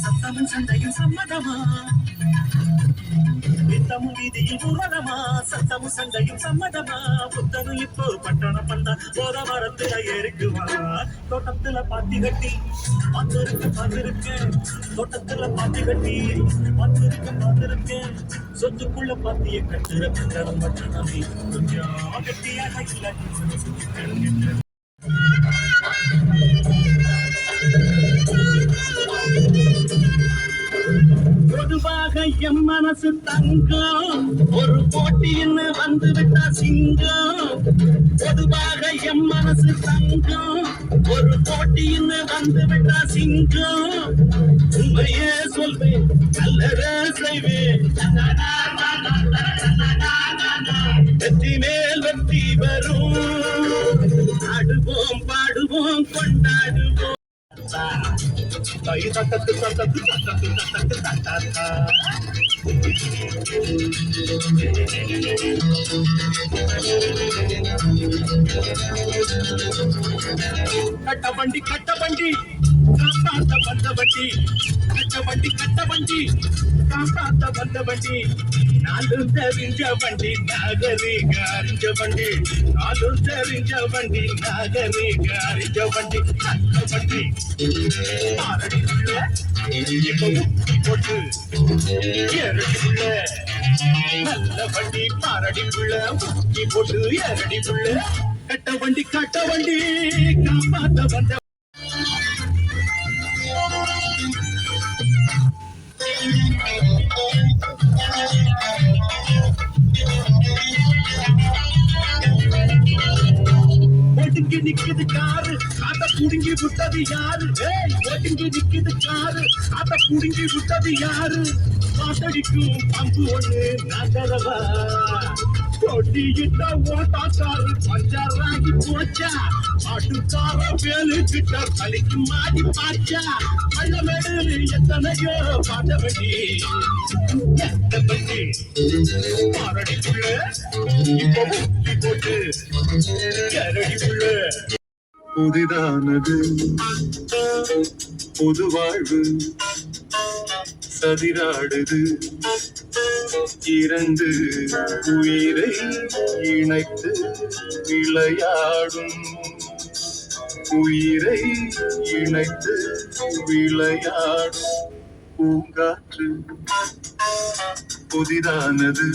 சத்தமும் சண்டையும் சம்மதமா நித்தமும் வீதியில் ஊர்வலமா சத்தமும் சண்டையும் சம்மதமா புத்தனும் இப்போ பட்டணம் வந்தா போத மரத்துல ஏறிக்குமா தோட்டத்துல பாத்தி கட்டி பார்த்திருக்கேன் தோட்டத்துல பாத்தி கட்டி பார்த்திருக்கேன் சொத்துக்குள்ள பாத்திய கட்டுற பட்டணம் பட்டணமே கொஞ்சம் கட்டியாக இல்ல பொதுவாக எம் மனசு தங்கம் ஒரு போட்டின்னு வந்து விட்டா சிங்கம் பொதுவாக எம் மனசு தங்கம் ஒரு போட்டின்னு வந்து விட்டா சிங்கம் உண்மையே சொல்வேன் நல்லதே செய்வேன் வெற்றி மேல் வெற்றி வரும் ஆடுவோம் பாடுவோம் கொண்டாடுவோம் தட்டத்து தட்டத்து தட்டத்து தட்டத்து தட்டாத்தா கட்டவண்டி கட்டவண்டி காப்பாத்த வந்த வண்டி கட்டவண்டி காப்பாத்த வந்த வண்டி நாலும் தெரிஞ்ச வண்டி நாகரிக அறிஞ்ச வண்டி நாலும் தெரிஞ்ச வண்டி நாகரிக அறிஞ்ச வண்டி கட்டவண்டி மாரடிக்குள்ள இப்ப முட்டி போட்டு ஏரடிக்குள்ள நல்ல வண்டி மாரடிக்குள்ள முட்டி போட்டு ஏரடிக்குள்ள கட்டவண்டி காப்பாத்த வந்த ஒடுங்கி நிக்குது காரு அத புடுங்கி விட்டது யாரு ஒடுங்கி நிக்குது காரு அத புடுங்கி விட்டது யாரு காத்தடிக்கும் பம்பு ஒண்ணு நகரவா கொட்டியிட்ட ஓட்டாக்காரு பஞ்சாராகி போச்சா ஆட்டுக்கார வேலு கிட்ட கலிக்கு மாடி பாச்சா பள்ளமேடு எத்தனையோ பாட்ட வண்டி பாரடிக்குள்ள இப்போ முட்டி போட்டு கரடிக்குள்ள புதிதானது புது வாழ்வு சதிராடுது இரண்டு உயிரை இணைத்து விளையாடும் உயிரை இணைத்து விளையாடும் பூங்காற்று புதிதானது